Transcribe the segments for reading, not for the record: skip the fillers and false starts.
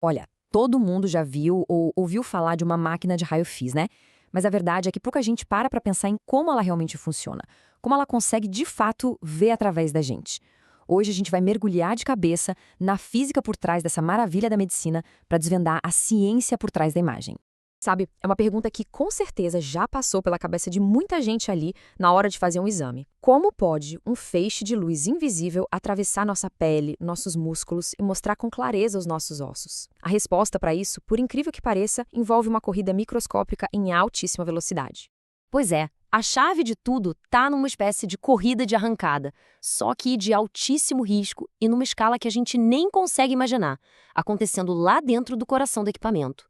Olha, todo mundo já viu ou ouviu falar de uma máquina de raio-x, né? Mas a verdade é que pouca gente para pensar em como ela realmente funciona, como ela consegue de fato ver através da gente. Hoje a gente vai mergulhar de cabeça na física por trás dessa maravilha da medicina para desvendar a ciência por trás da imagem. Sabe, é uma pergunta que com certeza já passou pela cabeça de muita gente ali na hora de fazer um exame. Como pode um feixe de luz invisível atravessar nossa pele, nossos músculos e mostrar com clareza os nossos ossos? A resposta para isso, por incrível que pareça, envolve uma corrida microscópica em altíssima velocidade. Pois é, a chave de tudo está numa espécie de corrida de arrancada, só que de altíssimo risco e numa escala que a gente nem consegue imaginar, acontecendo lá dentro do coração do equipamento.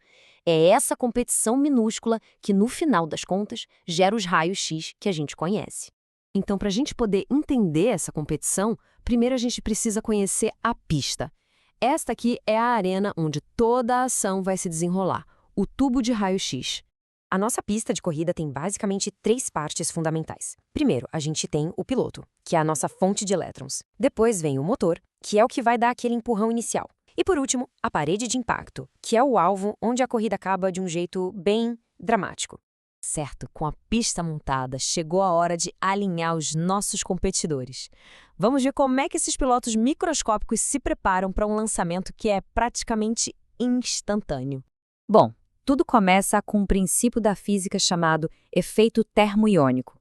É essa competição minúscula que, no final das contas, gera os raios-x que a gente conhece. Então, para a gente poder entender essa competição, primeiro a gente precisa conhecer a pista. Esta aqui é a arena onde toda a ação vai se desenrolar, o tubo de raio-x. A nossa pista de corrida tem basicamente três partes fundamentais. Primeiro, a gente tem o piloto, que é a nossa fonte de elétrons. Depois vem o motor, que é o que vai dar aquele empurrão inicial. E por último, a parede de impacto, que é o alvo onde a corrida acaba de um jeito bem dramático. Certo, com a pista montada, chegou a hora de alinhar os nossos competidores. Vamos ver como é que esses pilotos microscópicos se preparam para um lançamento que é praticamente instantâneo. Bom, tudo começa com um princípio da física chamado efeito termoiônico.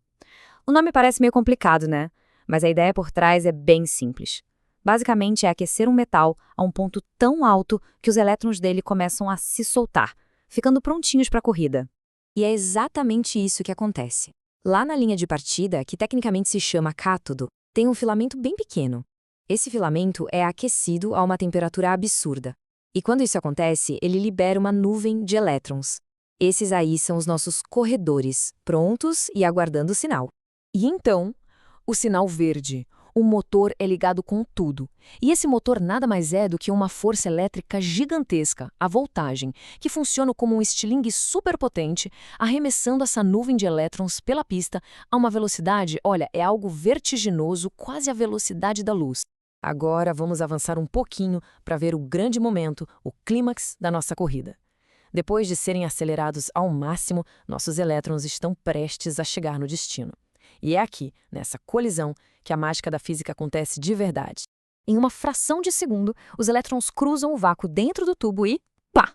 O nome parece meio complicado, né? Mas a ideia por trás é bem simples. Basicamente, é aquecer um metal a um ponto tão alto que os elétrons dele começam a se soltar, ficando prontinhos para a corrida. E é exatamente isso que acontece. Lá na linha de partida, que tecnicamente se chama cátodo, tem um filamento bem pequeno. Esse filamento é aquecido a uma temperatura absurda. E quando isso acontece, ele libera uma nuvem de elétrons. Esses aí são os nossos corredores, prontos e aguardando o sinal. E então, o sinal verde. O motor é ligado com tudo. E esse motor nada mais é do que uma força elétrica gigantesca, a voltagem, que funciona como um estilingue superpotente, arremessando essa nuvem de elétrons pela pista a uma velocidade, olha, é algo vertiginoso, quase a velocidade da luz. Agora vamos avançar um pouquinho para ver o grande momento, o clímax da nossa corrida. Depois de serem acelerados ao máximo, nossos elétrons estão prestes a chegar no destino. E é aqui, nessa colisão, que a mágica da física acontece de verdade. Em uma fração de segundo, os elétrons cruzam o vácuo dentro do tubo e, pá!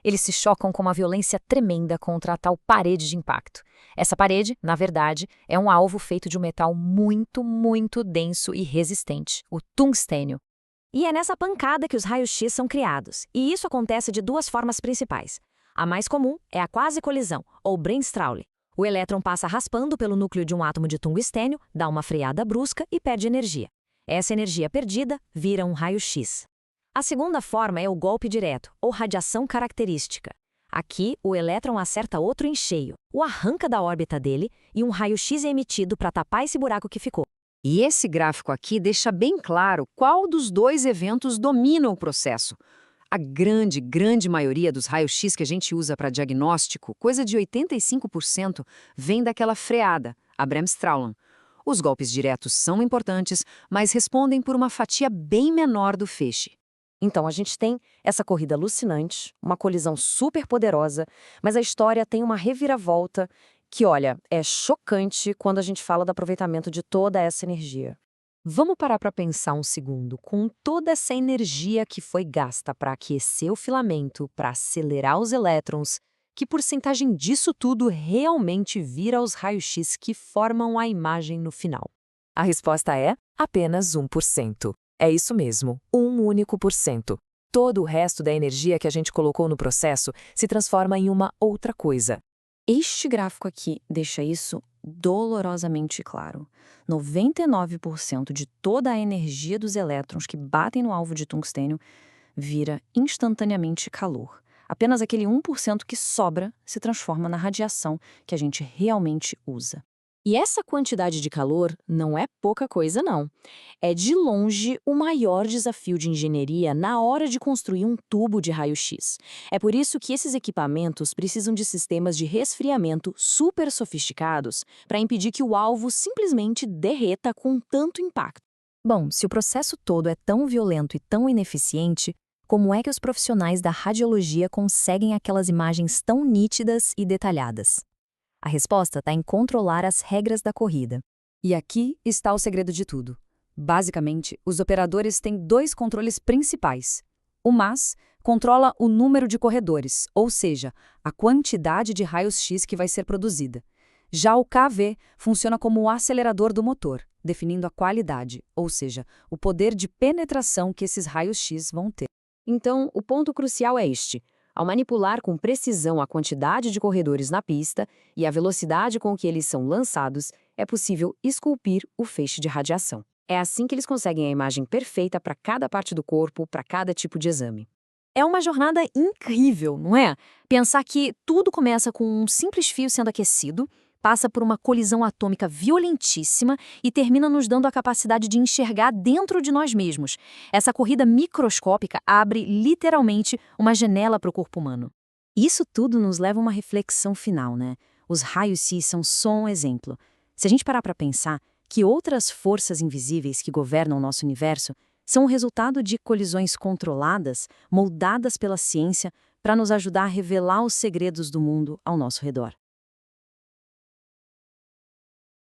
Eles se chocam com uma violência tremenda contra a tal parede de impacto. Essa parede, na verdade, é um alvo feito de um metal muito, muito denso e resistente, o tungstênio. E é nessa pancada que os raios-x são criados. E isso acontece de duas formas principais. A mais comum é a quase colisão, ou Brennstrahlung. O elétron passa raspando pelo núcleo de um átomo de tungstênio, dá uma freada brusca e perde energia. Essa energia perdida vira um raio-x. A segunda forma é o golpe direto, ou radiação característica. Aqui, o elétron acerta outro em cheio, o arranca da órbita dele e um raio-x é emitido para tapar esse buraco que ficou. E esse gráfico aqui deixa bem claro qual dos dois eventos domina o processo. A grande maioria dos raios-x que a gente usa para diagnóstico, coisa de 85%, vem daquela freada, a Bremsstrahlung. Os golpes diretos são importantes, mas respondem por uma fatia bem menor do feixe. Então a gente tem essa corrida alucinante, uma colisão super poderosa, mas a história tem uma reviravolta que, olha, é chocante quando a gente fala do aproveitamento de toda essa energia. Vamos parar para pensar um segundo, com toda essa energia que foi gasta para aquecer o filamento, para acelerar os elétrons, que porcentagem disso tudo realmente vira os raios-x que formam a imagem no final? A resposta é apenas 1%. É isso mesmo, um único por cento. Todo o resto da energia que a gente colocou no processo se transforma em uma outra coisa. Este gráfico aqui deixa isso dolorosamente claro. 99% de toda a energia dos elétrons que batem no alvo de tungstênio vira instantaneamente calor. Apenas aquele 1% que sobra se transforma na radiação que a gente realmente usa. E essa quantidade de calor não é pouca coisa, não. É de longe o maior desafio de engenharia na hora de construir um tubo de raio-x. É por isso que esses equipamentos precisam de sistemas de resfriamento super sofisticados para impedir que o alvo simplesmente derreta com tanto impacto. Bom, se o processo todo é tão violento e tão ineficiente, Como é que os profissionais da radiologia conseguem aquelas imagens tão nítidas e detalhadas? A resposta está em controlar as regras da corrida. E aqui está o segredo de tudo. Basicamente, os operadores têm dois controles principais. O MAS controla o número de corredores, ou seja, a quantidade de raios-x que vai ser produzida. Já o KV funciona como o acelerador do motor, definindo a qualidade, ou seja, o poder de penetração que esses raios-x vão ter. Então, o ponto crucial é este. Ao manipular com precisão a quantidade de corredores na pista e a velocidade com que eles são lançados, é possível esculpir o feixe de radiação. É assim que eles conseguem a imagem perfeita para cada parte do corpo, para cada tipo de exame. É uma jornada incrível, não é? Pensar que tudo começa com um simples fio sendo aquecido, passa por uma colisão atômica violentíssima e termina nos dando a capacidade de enxergar dentro de nós mesmos. Essa corrida microscópica abre, literalmente, uma janela para o corpo humano. Isso tudo nos leva a uma reflexão final, né? Os raios-x são só um exemplo. Se a gente parar para pensar que outras forças invisíveis que governam o nosso universo são o resultado de colisões controladas, moldadas pela ciência, para nos ajudar a revelar os segredos do mundo ao nosso redor.